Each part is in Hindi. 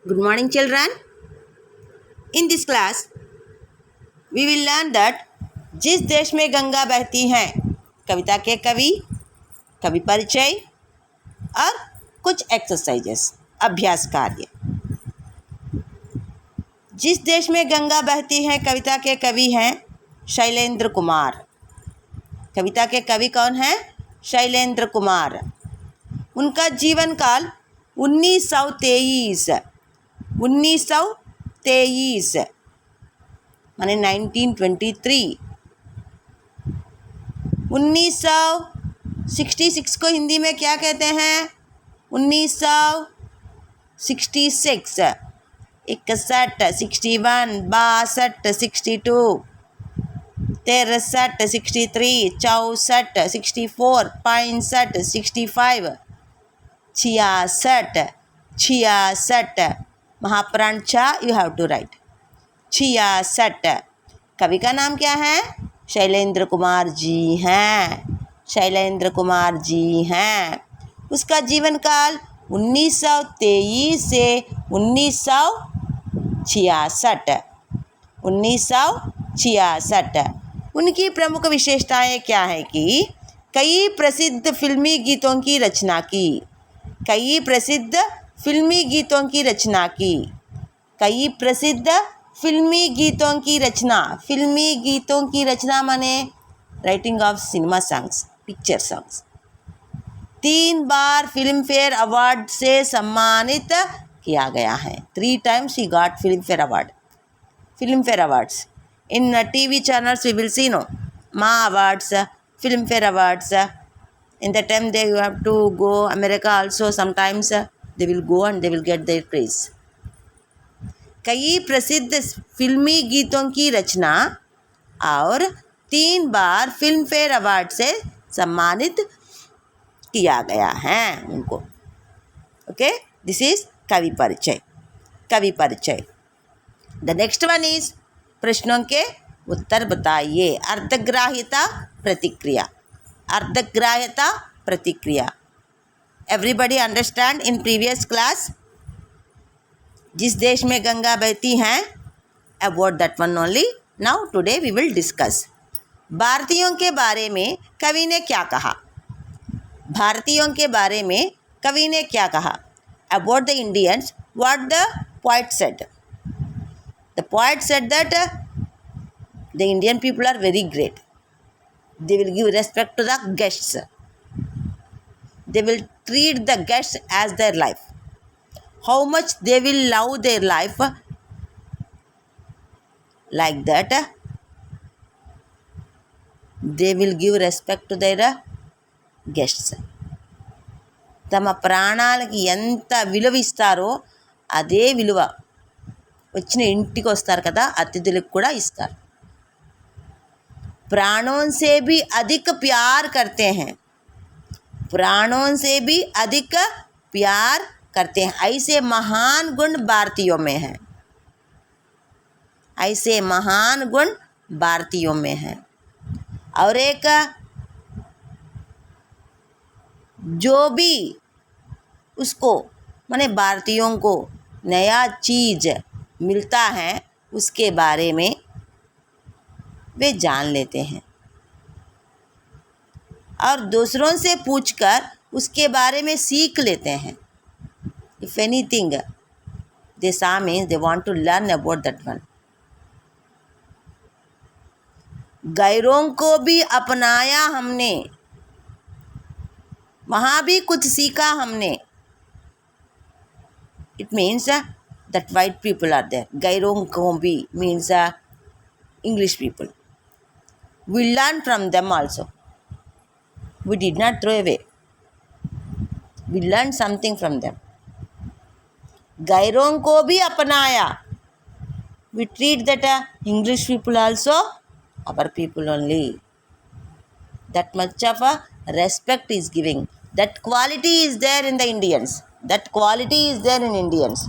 Good morning, children. In this class, we will learn that जिस देश में गंगा बहती है कविता के कवि परिचय और कुछ एक्सरसाइजेस अभ्यास कार्य। जिस देश में गंगा बहती है कविता के कवि हैं शैलेंद्र कुमार। कविता के कवि कौन हैं? शैलेंद्र कुमार। उनका जीवन काल 1923 माने 1923। 1966 को हिंदी में क्या कहते हैं? 1966, 61, 61, 62, 62, 63, 63, 64, 64, 65, 65, 66। महाप्राण छा यू हैव टू राइट 66। कवि का नाम क्या है? शैलेंद्र कुमार जी हैं। शैलेंद्र कुमार जी हैं। उसका जीवन काल 1923 से 1966। उनकी प्रमुख विशेषताएं क्या है कि कई प्रसिद्ध फिल्मी गीतों की रचना की। कई प्रसिद्ध फिल्मी गीतों की रचना की। कई प्रसिद्ध फिल्मी गीतों की रचना। फिल्मी गीतों की रचना माने writing of cinema songs, picture songs. 3 बार फिल्म फेयर अवार्ड से सम्मानित किया गया है। 3 times he got Filmfare award. Filmfare awards in TV channels we will see no माँ awards, Filmfare awards. In the time they have to go America also, sometimes they will go and they will get their praise. कई प्रसिद्ध फिल्मी गीतों की रचना और 3 बार फिल्म फेयर अवार्ड से सम्मानित किया गया है उनको। ओके, दिस इज कवि परिचय। कवि परिचय। द नेक्स्ट वन इज प्रश्नों के उत्तर बताइए। अर्धग्राह्यता प्रतिक्रिया। अर्धग्राह्यता प्रतिक्रिया। Everybody understand in previous class जिस देश में गंगा बहती हैं about that one only. Now today we will discuss भारतीयों के बारे में कवि ने क्या कहा। भारतीयों के बारे में कवि ने क्या कहा? About the Indians what the poet said. The poet said that the Indian people are very great. They will give respect to the guests. They will treat the guests as their life. How much they will love their life like that. They will give respect to their guests. తమ ప్రాణాలకి ఎంత విలువ ఇస్తారో అదే విలువ వచ్చిన ఇంటికి వస్తారు కదా అతిథులకు కూడా ఇస్తారు. प्राणों से भी अधिक प्यार करते हैं. प्राणों से भी अधिक प्यार करते हैं. ऐसे महान गुण भारतीयों में हैं. ऐसे महान गुण भारतीयों में हैं. और एक जो भी उसको माने भारतीयों को नया चीज़ मिलता है उसके बारे में वे जान लेते हैं और दूसरों से पूछकर उसके बारे में सीख लेते हैं. If anything they say means they want to learn about that one. गैरों को भी अपनाया हमने. वहाँ भी कुछ सीखा हमने. It means that white people are there. गैरों को भी means English people. We learn from them also. We did not throw away. We learned something from them. गैरों को भी अपनाया. We treat that English people also our people only. That much of a respect is giving. That quality is there in the Indians. That quality is there in Indians.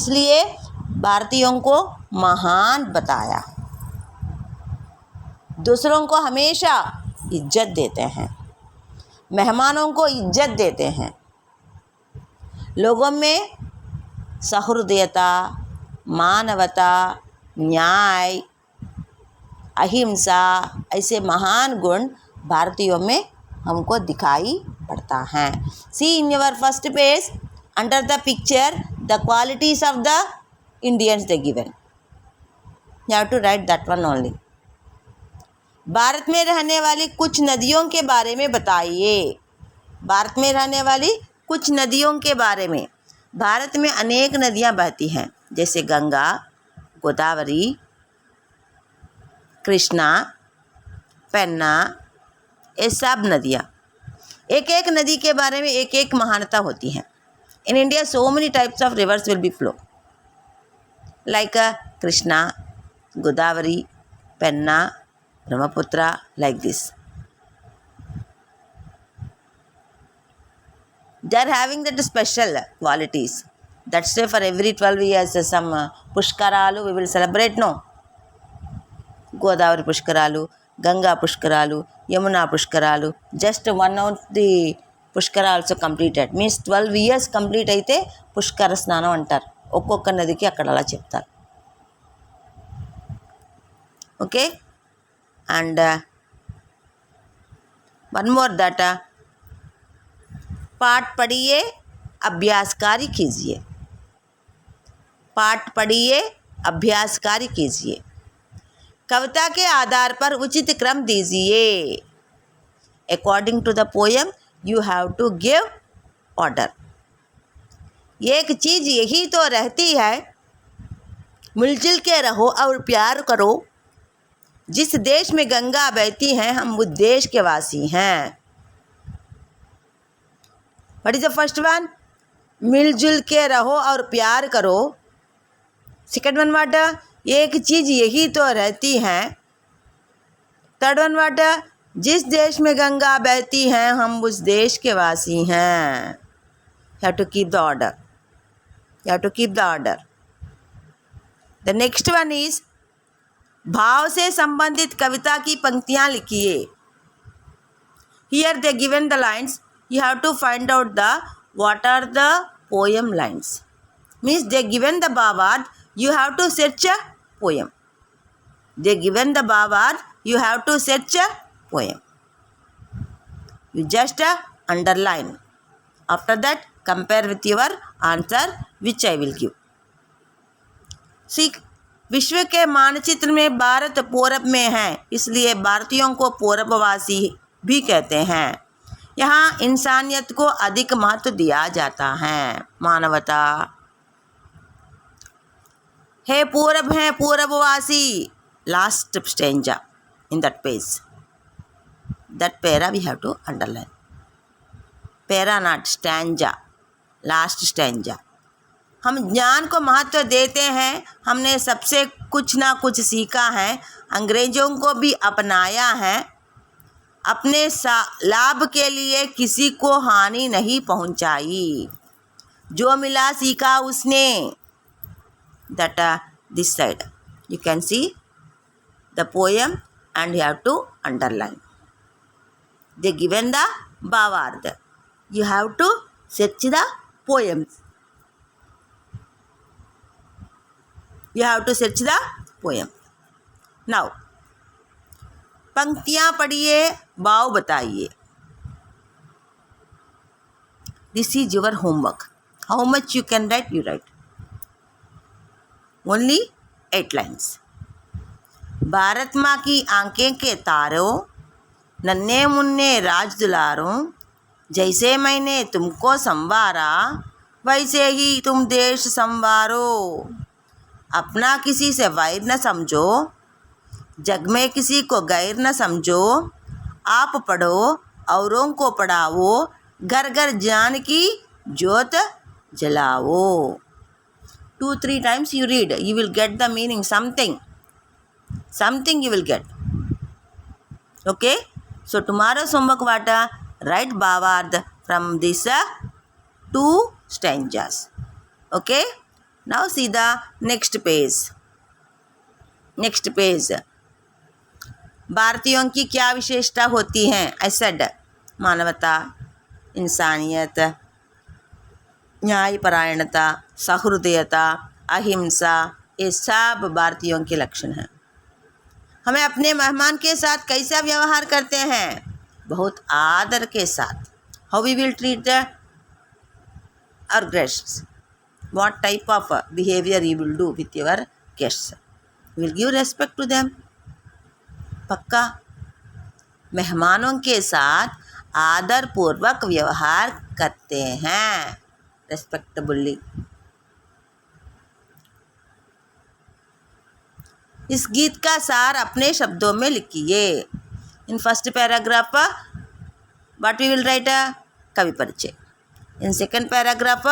इसलिए भारतीयों को महान बताया. दूसरों को हमेशा इज्जत देते हैं. मेहमानों को इज्जत देते हैं. लोगों में सहृदयता, मानवता, न्याय, अहिंसा, ऐसे महान गुण भारतीयों में हमको दिखाई पड़ता है. See in your first page under the picture the qualities of the Indians they given. You have to write that one only. Bharat में रहने वाली कुछ नदियों के बारे में बताइए. भारत में रहने वाली कुछ नदियों के बारे में. भारत में अनेक नदियाँ बहती हैं, जैसे गंगा, गोदावरी, कृष्णा, पेन्ना, ये सब नदियाँ. एक एक नदी के बारे में एक एक महानता होती है. In India so many types of reverse will be flow like Krishna, Godavari, Penna, Brahmaputra, like this. They are having that special qualities. That's why for every 12 years some pushkaralu we will celebrate, no? Godavari pushkaralu, Ganga pushkaralu, Yamuna pushkaralu. Just one of the pushkara also completed. Means 12 years complete అయితే పుష్కర స్నానం అంటారు. ఒక్కొక్క నదికి అక్కడ అలా చెప్తారు. Okay. And one more that पाठ पढ़िए, अभ्यास कार्य कीजिए. पाठ पढ़िए, अभ्यास कार्य कीजिए. कविता के आधार पर उचित क्रम दीजिए. According to the poem you have to give order. एक चीज़ यही तो रहती है, मिलजुल के रहो और प्यार करो. जिस देश में गंगा बहती हैं हम उस देश के वासी हैं. What is the first one? मिलजुल के रहो और प्यार करो. Second one what? एक चीज़ यही तो रहती है. Third one what? जिस देश में गंगा बहती हैं हम उस देश के वासी हैं. You have to keep the order. You have to keep the order. The next one is भाव से संबंधित कविता की पंक्तियाँ लिखिए. Here they given the lines. You have to find out the what are the poem lines. Means they given the bhavard, you have to search a poem. They given the bhavard, you have to search a poem. You just underline. After that compare with your answer which I will give. See, विश्व के मानचित्र में भारत पूरब में है, इसलिए भारतीयों को पूरबवासी भी कहते हैं. यहाँ इंसानियत को अधिक महत्व दिया जाता है. मानवता है पूरब है पूरबवासी. Last stanza in that page. That para we have to underline. Para not stanza. Last stanza. हम ज्ञान को महत्व देते हैं. हमने सबसे कुछ ना कुछ सीखा है. अंग्रेज़ों को भी अपनाया है. अपने लाभ के लिए किसी को हानि नहीं पहुंचाई. जो मिला सीखा उसने. That this side you can see the poem and you have to underline. They given the bhavard. You have to search the poems. You have to search the poem. Now, पंक्तियाँ पढ़िए, भाव बताइए. This is your homework. How much you can write, you write. Only 8 lines. Bharat माँ की आंखें के तारों, नन्हे मुन्ने राज दुलारों, जैसे मैंने तुमको संवारा वैसे ही तुम देश संवारो. अपना किसी से वैर न समझो, जग में किसी को गैर न समझो. आप पढ़ो औरों को पढ़ाओ, घर घर ज्ञान की ज्योत जलाओ. 2-3 times you read, you will get the meaning. Something you will get. Okay, so tomorrow's homework what? Write bhavard from these 2 stanzas. Okay, now see the next page. भारतीयों की क्या विशेषता होती हैं? I said मानवता, इंसानियत, न्यायपरायणता, सहृदयता, अहिंसा, ये सब भारतीयों के लक्षण हैं। हमें अपने मेहमान के साथ कैसा व्यवहार करते हैं? बहुत आदर के साथ। How we will treat our guests? What type of behavior you will do with your guests? You will give respect to them. पक्का मेहमानों के साथ आदर पूर्वक व्यवहार करते हैं, रेस्पेक्टेबली। इस गीत का सार अपने शब्दों में लिखिए। In first paragraph what we will write कवि परिचय। In second paragraph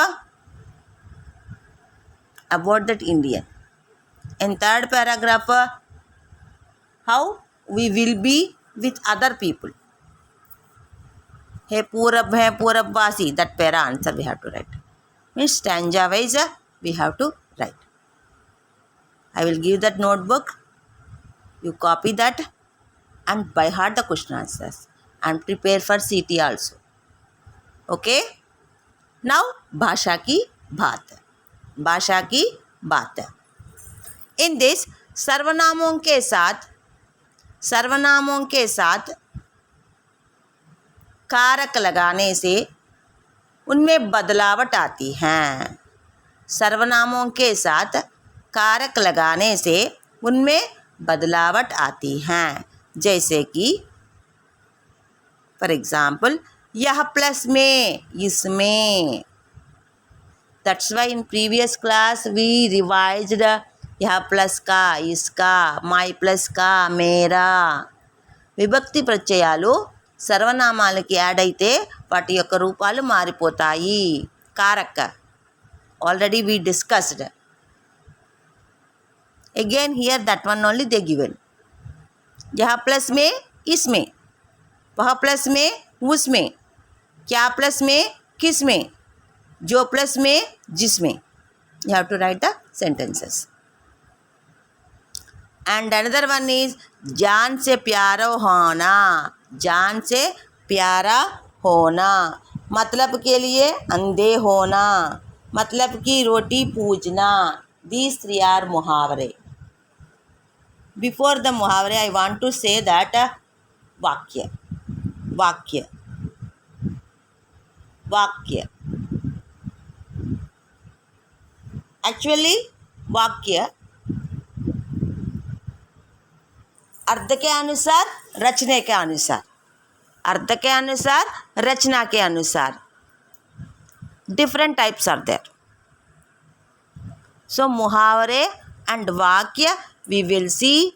about that Indian. In third paragraph, how we will be with other people. Hey Purab hai Purabvasi, that para answer we have to write. Means stanza wise we have to write. I will give that notebook. You copy that and by heart the question answers and prepare for CT also. Okay? Now भाषा की बात। भाषा की बात। इन दिस सर्वनामों के साथ कारक लगाने से उनमें बदलावट आती है। सर्वनामों के साथ कारक लगाने से उनमें बदलावट आती हैं। जैसे कि फॉर एग्जाम्पल यह प्लस में, इसमें। That's why in previous class we revised यह प्लस का, इसका, my प्लस का, मेरा। విభక్తి ప్రత్యయాలు సర్వనామాలకి యాడ్ అయితే వాటి యొక్క రూపాలు మారిపోతాయి. కారక already we discussed. Again here that one only they given. यह प्लस में, इसमें। वह प्लस में, उसमें। क्या प्लस में, किस में। जो प्लस में, जिसमें। You have to write the sentences. And another one is जान से प्यारा होना। जान से प्यारा होना मतलब के लिए अंधे होना, मतलब की रोटी पूजना। These three are मुहावरे। Before the मुहावरे I want to say that वाक्य, वाक्य, वाक्य। एक्चुअली वाक्य अर्थ के अनुसार, रचने के अनुसार, अर्थ के अनुसार, रचना के अनुसार different types are there. So मुहावरे and वाक्य we will see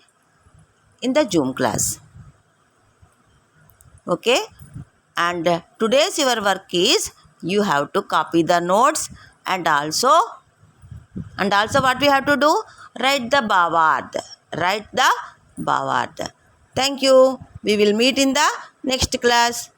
in the Zoom class. Okay, and today's your work is you have to copy the notes and also what we have to do, write the bhavard, write the bhavard. Thank you. We will meet in the next class.